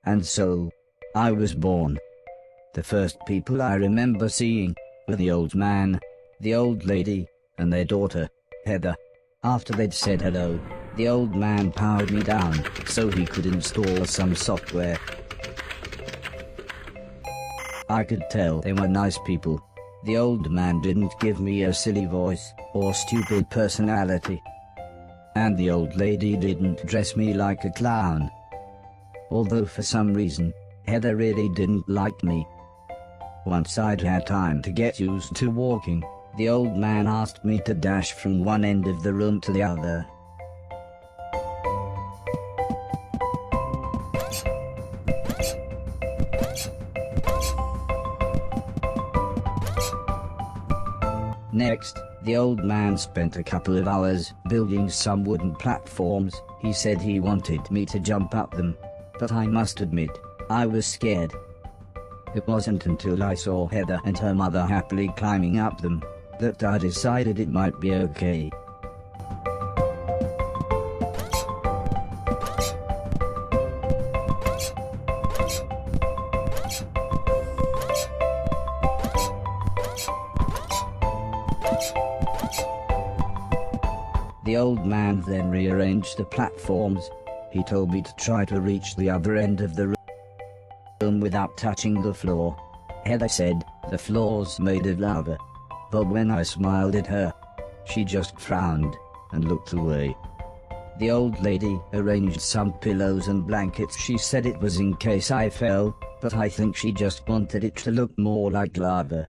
And so, I was born. The first people I remember seeing were the old man, the old lady, and their daughter, Heather. After they'd said hello, the old man powered me down so he could install some software. I could tell they were nice people. The old man didn't give me a silly voice or stupid personality. And the old lady didn't dress me like a clown. Although for some reason, Heather really didn't like me. Once I'd had time to get used to walking, the old man asked me to dash from one end of the room to the other. Next, the old man spent a couple of hours building some wooden platforms. He said he wanted me to jump up them, but I must admit, I was scared. It wasn't until I saw Heather and her mother happily climbing up them that I decided it might be okay. The old man then rearranged the platforms. He told me to try to reach the other end of the room without touching the floor. Heather said the floor's made of lava, but when I smiled at her, she just frowned and looked away. The old lady arranged some pillows and blankets. She said it was in case I fell, but I think she just wanted it to look more like lava.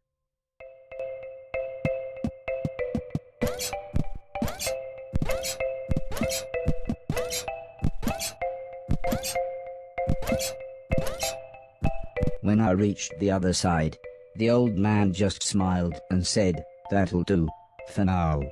When I reached the other side, the old man just smiled and said, "That'll do, for now."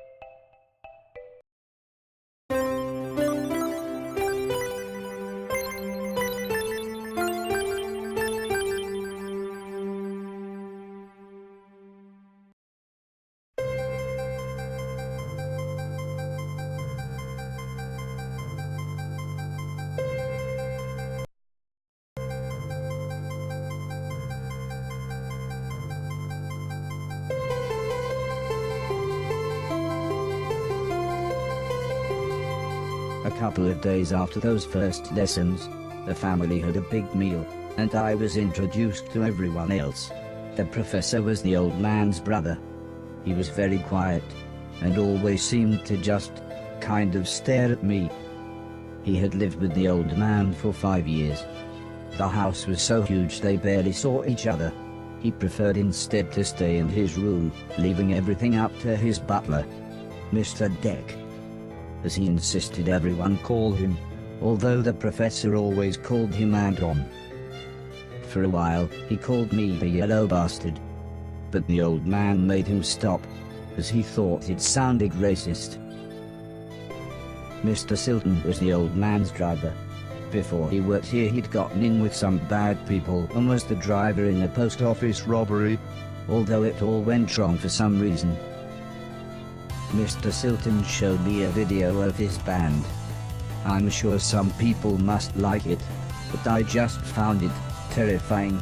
A couple of days after those first lessons, the family had a big meal, and I was introduced to everyone else. The professor was the old man's brother. He was very quiet. and always seemed to just kind of stare at me. He had lived with the old man for 5 years. The house was so huge they barely saw each other. He preferred instead to stay in his room, leaving everything up to his butler, Mr. Deck, as he insisted everyone call him, although the professor always called him Anton. For a while, he called me the yellow bastard, but the old man made him stop, as he thought it sounded racist. Mr. Silton was the old man's driver. Before he worked here, he'd gotten in with some bad people and was the driver in a post office robbery, although it all went wrong for some reason. Mr. Silton showed me a video of his band. I'm sure some people must like it, but I just found it terrifying.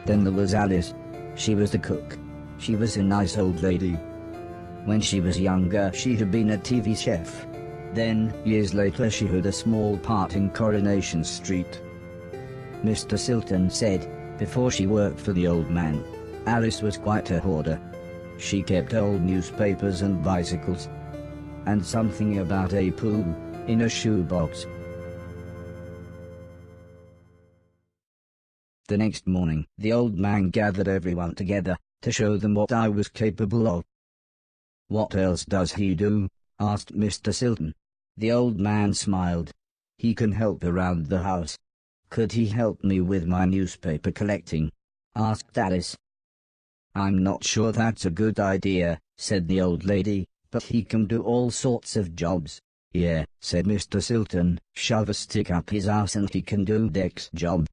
Then there was Alice. She was the cook. She was a nice old lady. When she was younger, she had been a TV chef. Then, years later, she had a small part in Coronation Street. Mr. Silton said, before she worked for the old man, Alice was quite a hoarder. She kept old newspapers and bicycles, and something about a pool in a shoebox. The next morning, the old man gathered everyone together to show them what I was capable of. "What else does he do?" asked Mr. Silton. The old man smiled. "He can help around the house." "Could he help me with my newspaper collecting?" asked Alice. "I'm not sure that's a good idea," said the old lady, "but he can do all sorts of jobs." "Yeah," said Mr. Silton, "shove a stick up his ass and he can do Deck's job."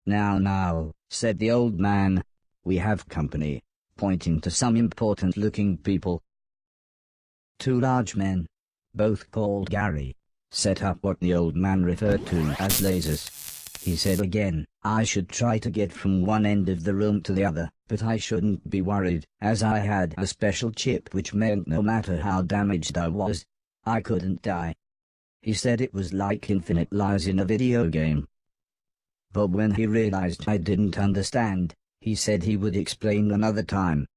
Now, said the old man, "we have company," pointing to some important-looking people. 2 large men, both called Gary, set up what the old man referred to as lasers. He said again, I should try to get from one end of the room to the other, but I shouldn't be worried, as I had a special chip which meant no matter how damaged I was, I couldn't die. He said it was like infinite lives in a video game. But when he realized I didn't understand, he said he would explain another time.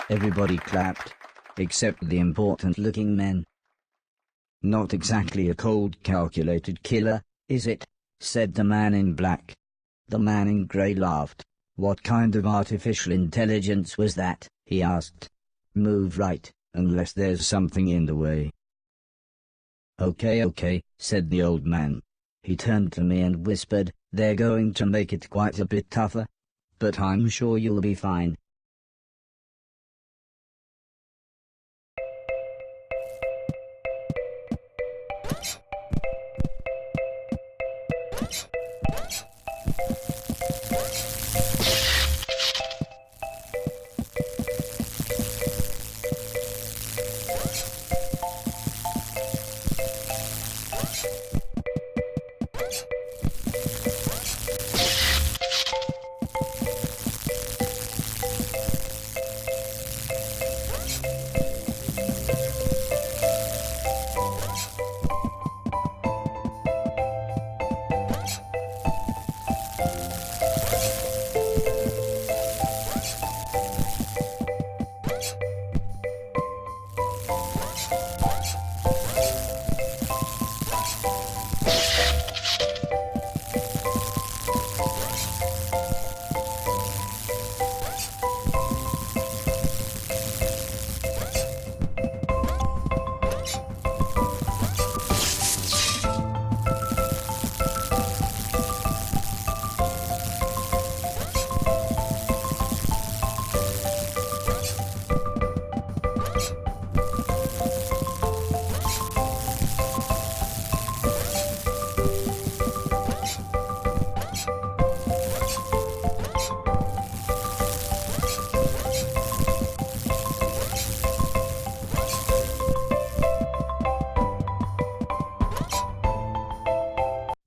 Everybody clapped, except the important-looking men. "Not exactly a cold, calculated killer, is it?" said the man in black. The man in grey laughed. "What kind of artificial intelligence was that?" he asked. "Move right, unless there's something in the way." Okay, said the old man. He turned to me and whispered, "They're going to make it quite a bit tougher, but I'm sure you'll be fine."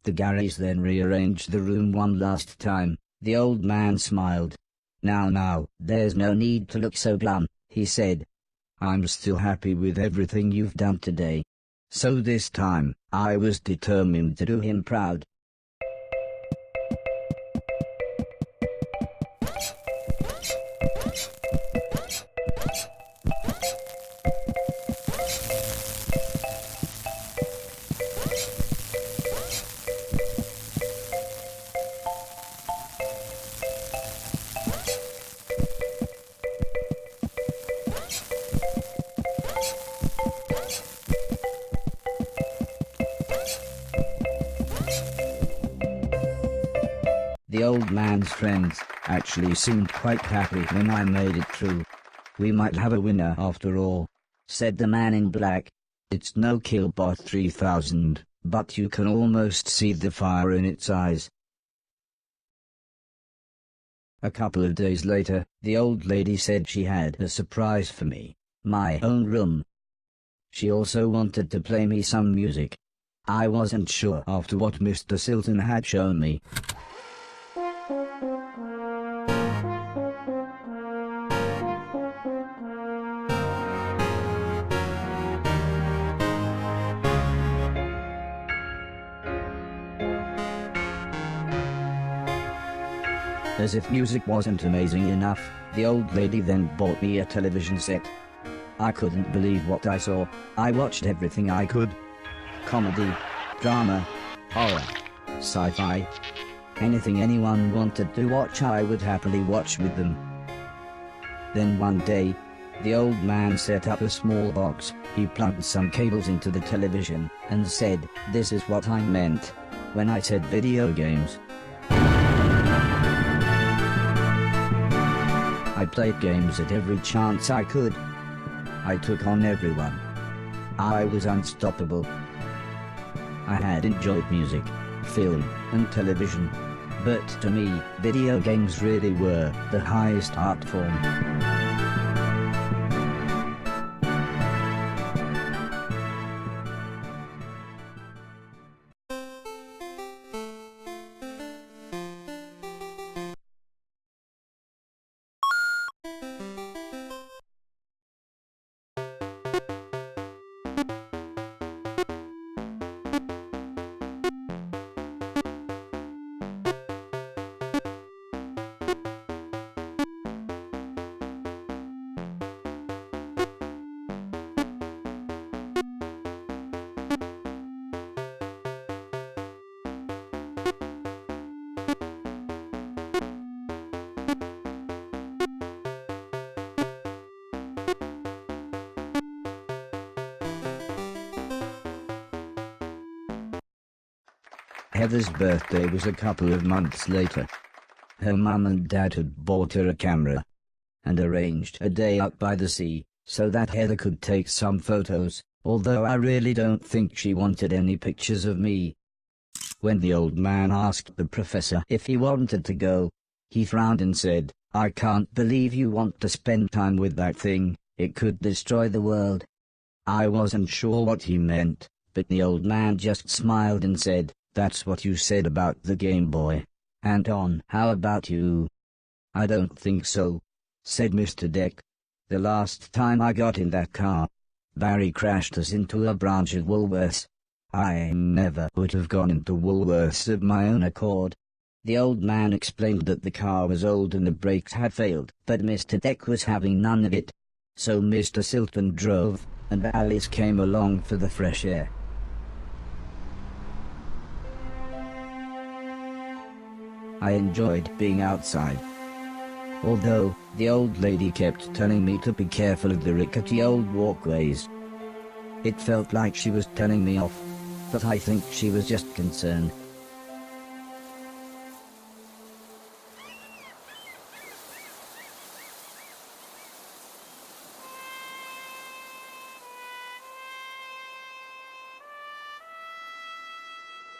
The Garys then rearranged the room one last time, The old man smiled. Now, there's no need to look so glum, he said. I'm still happy with everything you've done today. So this time, I was determined to do him proud. The old man's friends actually seemed quite happy when I made it through. We might have a winner after all, said the man in black. It's no Killbot 3000, but you can almost see the fire in its eyes. A couple of days later, the old lady said she had a surprise for me, my own room. She also wanted to play me some music. I wasn't sure after what Mr. Silton had shown me. As if music wasn't amazing enough, the old lady then bought me a television set. I couldn't believe what I saw. I watched everything I could. Comedy, drama, horror, sci-fi. Anything anyone wanted to watch I would happily watch with them. Then one day, the old man set up a small box. He plugged some cables into the television and said, "This is what I meant when I said video games." I played games at every chance I could. I took on everyone. I was unstoppable. I had enjoyed music, film, and television. But to me, video games really were the highest art form. Heather's birthday was a couple of months later. Her mum and dad had bought her a camera and arranged a day out by the sea so that Heather could take some photos, although I really don't think she wanted any pictures of me. When the old man asked the professor if he wanted to go, he frowned and said, "I can't believe you want to spend time with that thing, it could destroy the world." I wasn't sure what he meant, but the old man just smiled and said, "That's what you said about the Game Boy. Anton, how about you?" "I don't think so," said Mr. Deck. "The last time I got in that car, Barry crashed us into a branch of Woolworths. I never would have gone into Woolworths of my own accord." The old man explained that the car was old and the brakes had failed, but Mr. Deck was having none of it. So Mr. Silton drove, and Alice came along for the fresh air. I enjoyed being outside. Although, the old lady kept telling me to be careful of the rickety old walkways. It felt like she was telling me off, but I think she was just concerned.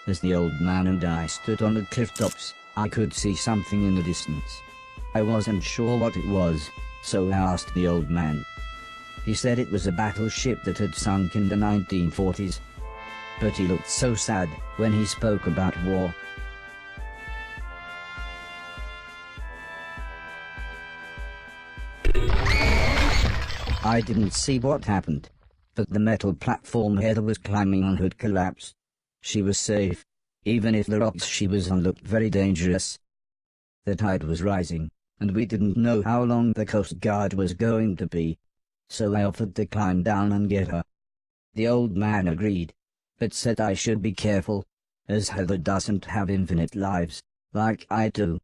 As the old man and I stood on the cliff tops, I could see something in the distance. I wasn't sure what it was, so I asked the old man. He said it was a battleship that had sunk in the 1940s. But he looked so sad when he spoke about war. I didn't see what happened, but the metal platform Heather was climbing on had collapsed. She was safe, even if the rocks she was on looked very dangerous. The tide was rising, and we didn't know how long the Coast Guard was going to be, so I offered to climb down and get her. The old man agreed, but said I should be careful, as Heather doesn't have infinite lives, like I do.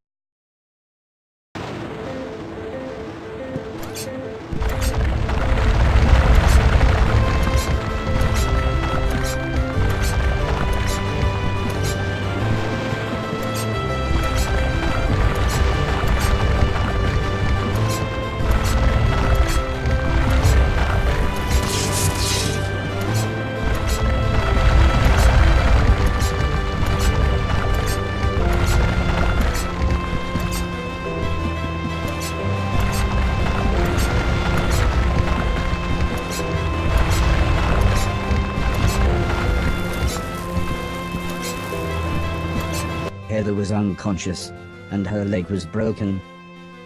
Heather was unconscious, and her leg was broken,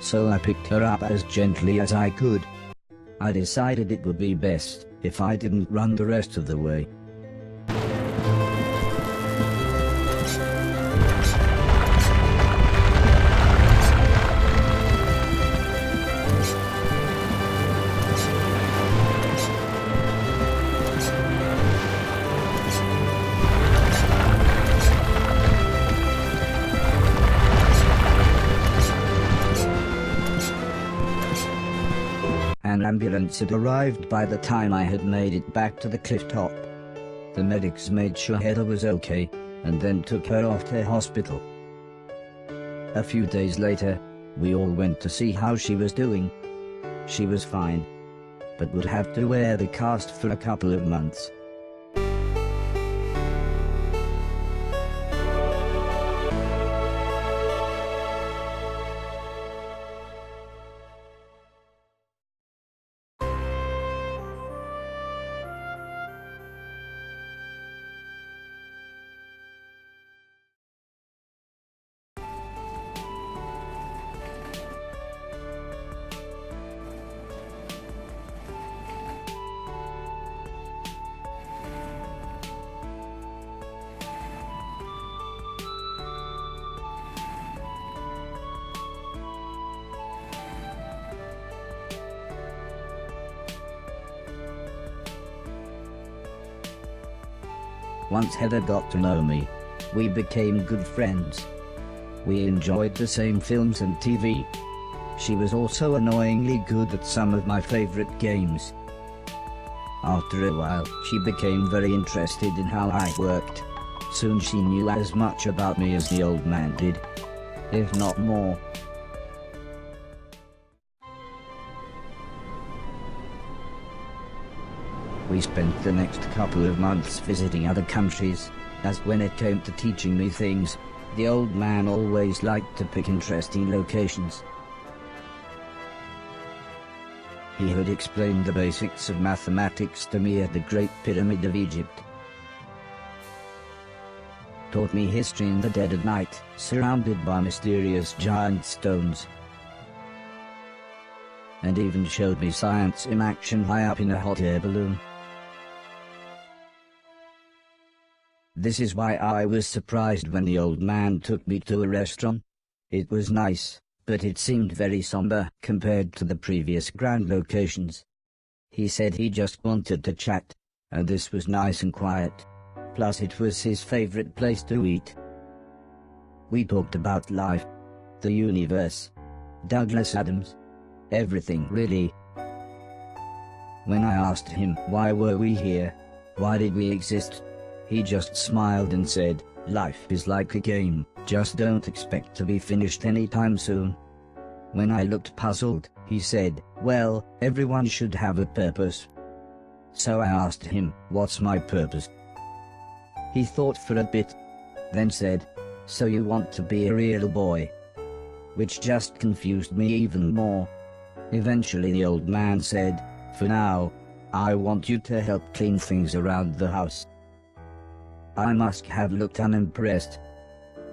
so I picked her up as gently as I could. I decided it would be best if I didn't run the rest of the way. An ambulance had arrived by the time I had made it back to the cliff top. The medics made sure Heather was okay, and then took her off to hospital. A few days later, we all went to see how she was doing. She was fine, but would have to wear the cast for a couple of months. Once Heather got to know me, we became good friends. We enjoyed the same films and TV. She was also annoyingly good at some of my favorite games. After a while, she became very interested in how I worked. Soon she knew as much about me as the old man did, if not more. We spent the next couple of months visiting other countries, as when it came to teaching me things, the old man always liked to pick interesting locations. He had explained the basics of mathematics to me at the Great Pyramid of Egypt. Taught me history in the dead of night, surrounded by mysterious giant stones. And even showed me science in action high up in a hot air balloon. This is why I was surprised when the old man took me to a restaurant. It was nice, but it seemed very somber compared to the previous grand locations. He said he just wanted to chat, and this was nice and quiet. Plus it was his favorite place to eat. We talked about life, the universe, Douglas Adams, everything really. When I asked him why were we here, why did we exist, he just smiled and said, "Life is like a game, just don't expect to be finished anytime soon." When I looked puzzled, he said, "Well, everyone should have a purpose." So I asked him, "What's my purpose?" He thought for a bit, then said, "So you want to be a real boy?" Which just confused me even more. Eventually the old man said, "For now, I want you to help clean things around the house." I must have looked unimpressed,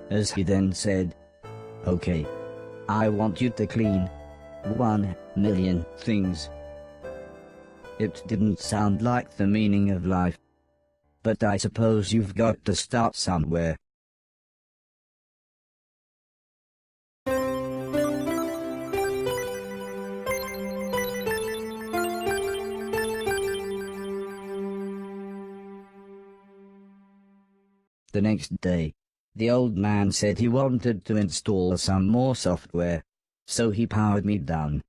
as he then said, "Okay, I want you to clean 1,000,000 things." It didn't sound like the meaning of life. But I suppose you've got to start somewhere. The next day, the old man said he wanted to install some more software, so he powered me down.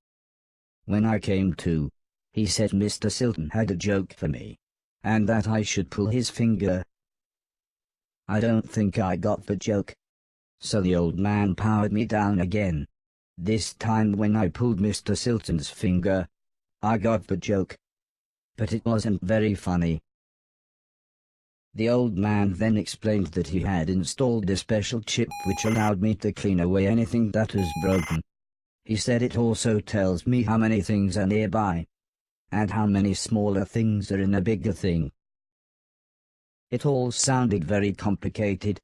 When I came to, he said Mr. Silton had a joke for me, and that I should pull his finger. I don't think I got the joke. So the old man powered me down again. This time when I pulled Mr. Silton's finger, I got the joke. But it wasn't very funny. The old man then explained that he had installed a special chip which allowed me to clean away anything that was broken. He said it also tells me how many things are nearby, and how many smaller things are in a bigger thing. It all sounded very complicated,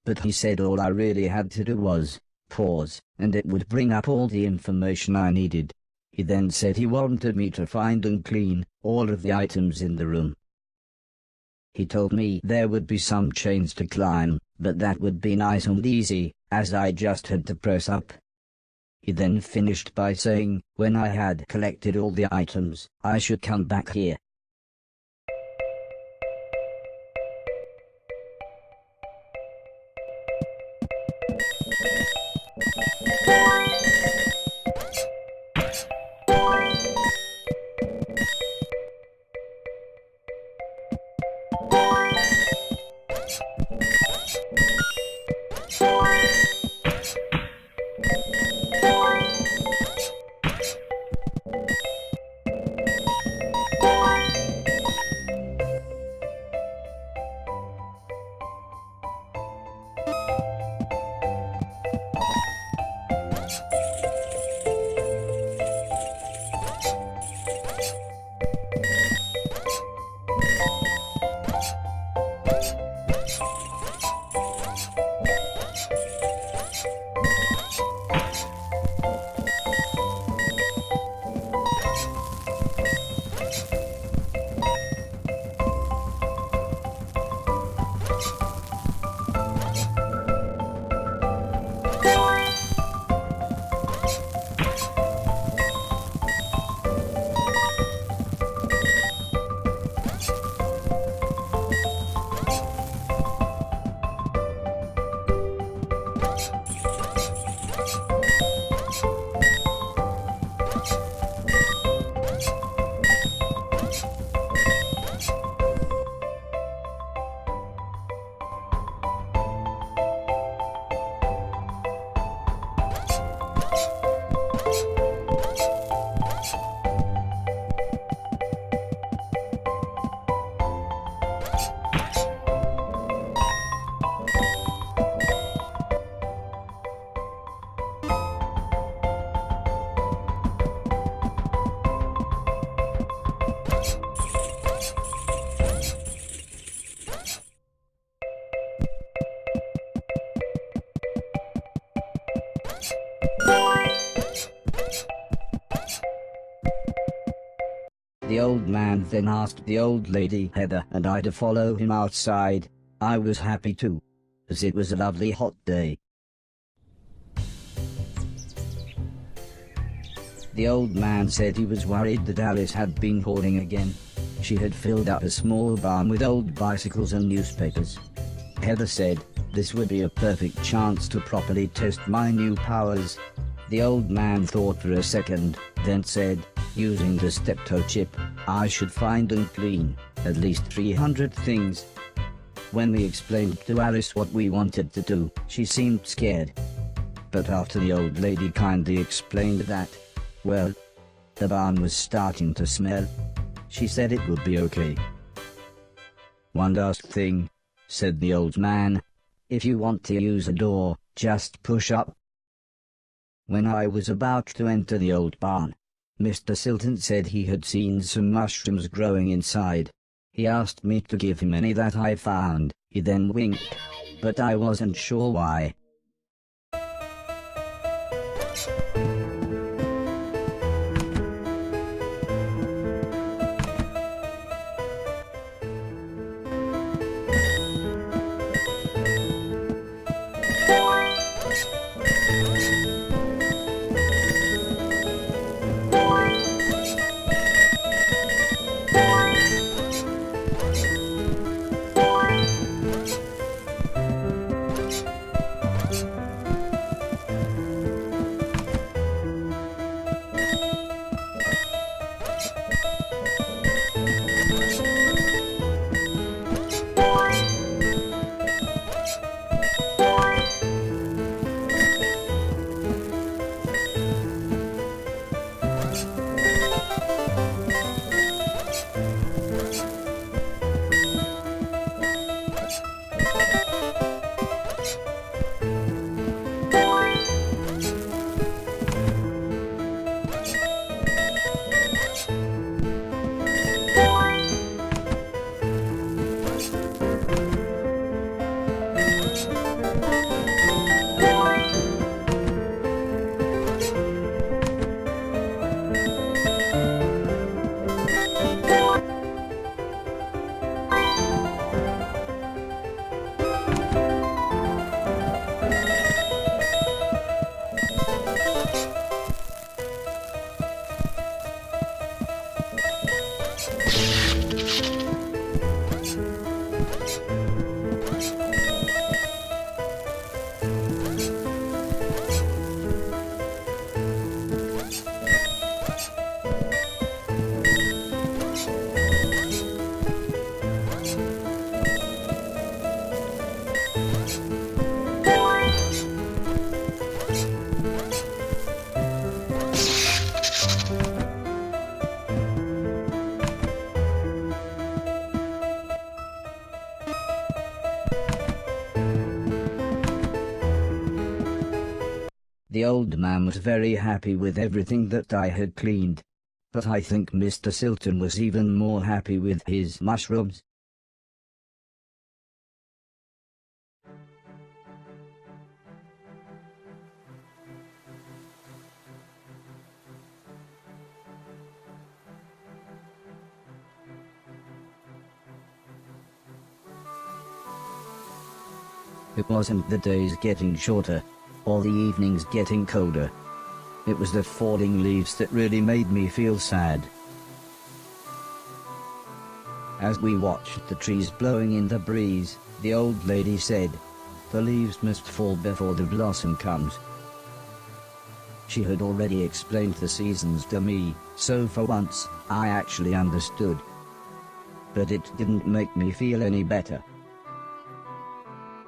but he said all I really had to do was pause, and it would bring up all the information I needed. He then said he wanted me to find and clean all of the items in the room. He told me there would be some chains to climb, but that would be nice and easy, as I just had to press up. He then finished by saying, when I had collected all the items, I should come back here. The old man then asked the old lady Heather and I to follow him outside. I was happy too, as it was a lovely hot day. The old man said he was worried that Alice had been hoarding again. She had filled up a small barn with old bicycles and newspapers. Heather said, this would be a perfect chance to properly test my new powers. The old man thought for a second, then said, using the steptoe chip, I should find and clean at least 300 things. When we explained to Alice what we wanted to do, she seemed scared. But after the old lady kindly explained that, well, the barn was starting to smell, she said it would be okay. One last thing, said the old man. If you want to use a door, just push up. When I was about to enter the old barn, Mr. Silton said he had seen some mushrooms growing inside. He asked me to give him any that I found. He then winked, but I wasn't sure why. The old man was very happy with everything that I had cleaned. But I think Mr. Silton was even more happy with his mushrooms. It wasn't the days getting shorter, or the evenings getting colder. It was the falling leaves that really made me feel sad. As we watched the trees blowing in the breeze, the old lady said, "The leaves must fall before the blossom comes." She had already explained the seasons to me, so for once, I actually understood. But it didn't make me feel any better.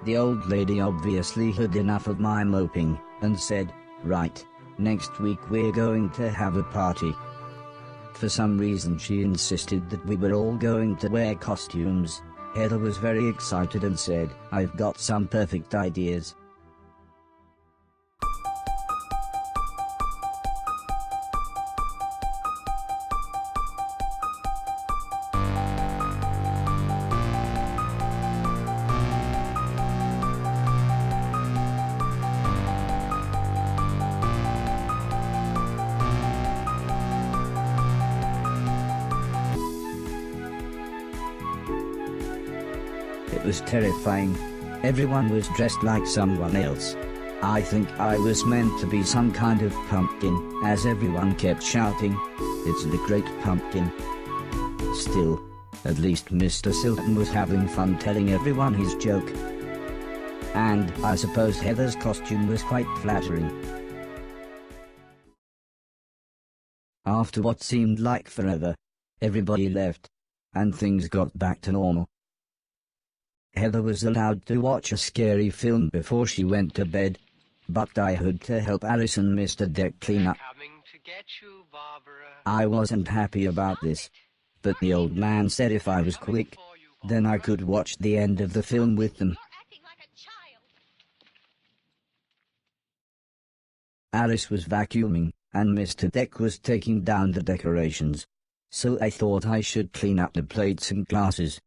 The old lady obviously had enough of my moping, and said, "Right, next week we're going to have a party." For some reason she insisted that we were all going to wear costumes. Heather was very excited and said, "I've got some perfect ideas." It was terrifying. Everyone was dressed like someone else. I think I was meant to be some kind of pumpkin, as everyone kept shouting, "It's the Great Pumpkin." Still, at least Mr. Silton was having fun telling everyone his joke. And I suppose Heather's costume was quite flattering. After what seemed like forever, everybody left, and things got back to normal. Heather was allowed to watch a scary film before she went to bed, but I had to help Alice and Mr. Deck clean up. I wasn't happy about this, but the old man said if I was quick, then I could watch the end of the film with them. Alice was vacuuming, and Mr. Deck was taking down the decorations, so I thought I should clean up the plates and glasses.